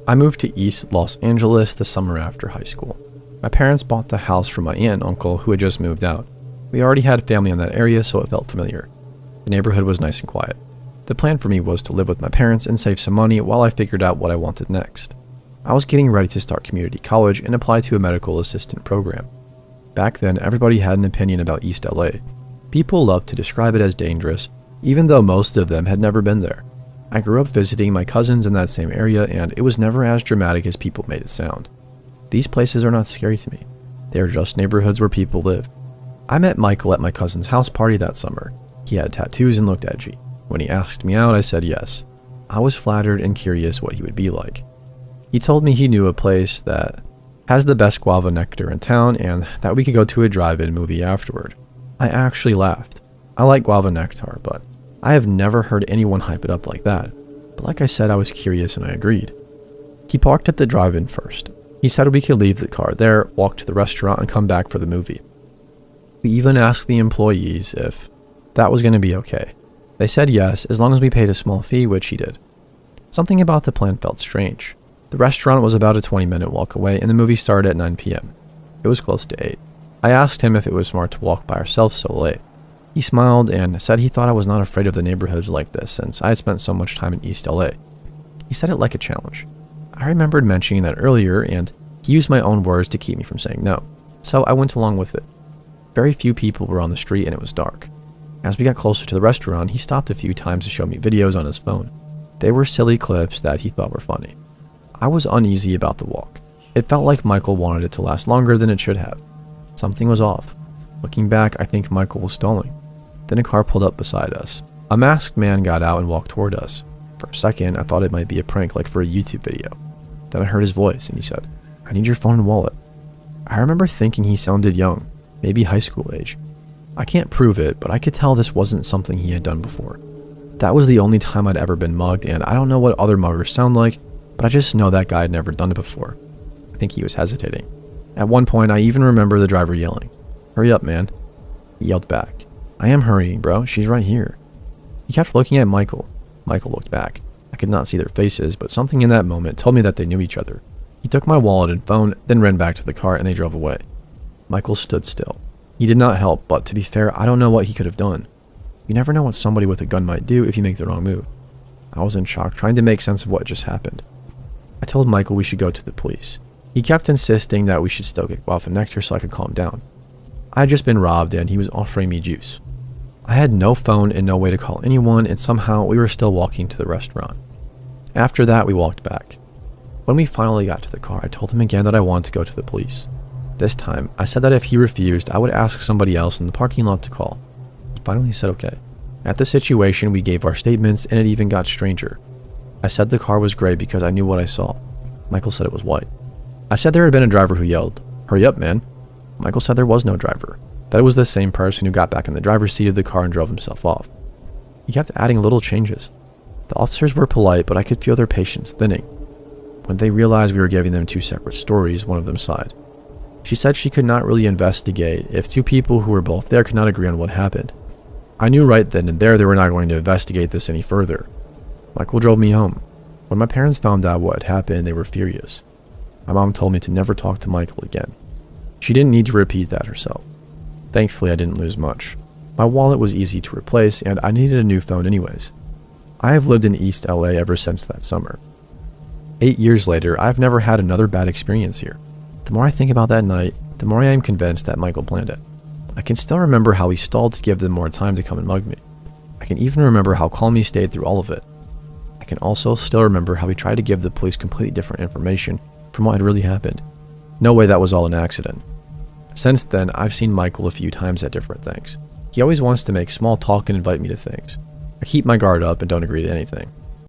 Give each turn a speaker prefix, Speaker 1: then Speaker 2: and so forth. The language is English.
Speaker 1: I moved to East Los Angeles the summer after high school. My parents bought the house from my aunt and uncle who had just moved out. We already had family in that area, so it felt familiar. The neighborhood was nice and quiet. The plan for me was to live with my parents and save some money while I figured out what I wanted next. I was getting ready to start community college and apply to a medical assistant program. Back then, everybody had an opinion about East LA. People loved to describe it as dangerous, even though most of them had never been there. I grew up visiting my cousins in that same area, and it was never as dramatic as people made it sound. These places are not scary to me. They are just neighborhoods where people live. I met Michael at my cousin's house party that summer. He had tattoos and looked edgy. When he asked me out, I said yes. I was flattered and curious what he would be like. He told me he knew a place that has the best guava nectar in town and that we could go to a drive-in movie afterward. I actually laughed. I like guava nectar, but I have never heard anyone hype it up like that. But like I said, I was curious and I agreed. He parked at the drive-in first. He said we could leave the car there, walk to the restaurant, and come back for the movie. We even asked the employees if that was going to be okay. They said yes, as long as we paid a small fee, which he did. Something about the plan felt strange. The restaurant was about a 20-minute walk away, and the movie started at 9 p.m. It was close to 8. I asked him if it was smart to walk by ourselves so late. He smiled and said he thought I was not afraid of the neighborhoods like this since I had spent so much time in East LA. He said it like a challenge. I remembered mentioning that earlier, and he used my own words to keep me from saying no, so I went along with it. Very few people were on the street and it was dark. As we got closer to the restaurant, he stopped a few times to show me videos on his phone. They were silly clips that he thought were funny. I was uneasy about the walk. It felt like Michael wanted it to last longer than it should have. Something was off. Looking back, I think Michael was stalling. Then a car pulled up beside us. A masked man got out and walked toward us. For a second, I thought it might be a prank like for a YouTube video. Then I heard his voice and he said, "I need your phone and wallet." I remember thinking he sounded young, maybe high school age. I can't prove it, but I could tell this wasn't something he had done before. That was the only time I'd ever been mugged, and I don't know what other muggers sound like, but I just know that guy had never done it before. I think he was hesitating. At one point, I even remember the driver yelling, "Hurry up, man." He yelled back, "I am hurrying, bro. She's right here." He kept looking at Michael. Michael looked back. I could not see their faces, but something in that moment told me that they knew each other. He took my wallet and phone, then ran back to the car, and they drove away. Michael stood still. He did not help, but to be fair, I don't know what he could have done. You never know what somebody with a gun might do if you make the wrong move. I was in shock, trying to make sense of what just happened. I told Michael we should go to the police. He kept insisting that we should still get guava nectar so I could calm down. I had just been robbed and he was offering me juice. I had no phone and no way to call anyone, and somehow we were still walking to the restaurant. After that, we walked back. When we finally got to the car, I told him again that I wanted to go to the police. This time, I said that if he refused, I would ask somebody else in the parking lot to call. He finally said okay. At the situation, we gave our statements, and it even got stranger. I said the car was gray because I knew what I saw. Michael said it was white. I said there had been a driver who yelled, "Hurry up, man." Michael said there was no driver, that it was the same person who got back in the driver's seat of the car and drove himself off. He kept adding little changes. The officers were polite, but I could feel their patience thinning. When they realized we were giving them two separate stories, one of them sighed. She said she could not really investigate if two people who were both there could not agree on what happened. I knew right then and there they were not going to investigate this any further. Michael drove me home. When my parents found out what had happened, they were furious. My mom told me to never talk to Michael again. She didn't need to repeat that herself. Thankfully, I didn't lose much. My wallet was easy to replace, and I needed a new phone anyways. I have lived in East LA ever since that summer. 8 years later, I've never had another bad experience here. The more I think about that night, the more I am convinced that Michael planned it. I can still remember how he stalled to give them more time to come and mug me. I can even remember how calm he stayed through all of it. I can also still remember how he tried to give the police completely different information from what had really happened. No way that was all an accident. Since then, I've seen Michael a few times at different things. He always wants to make small talk and invite me to things. I keep my guard up and don't agree to anything.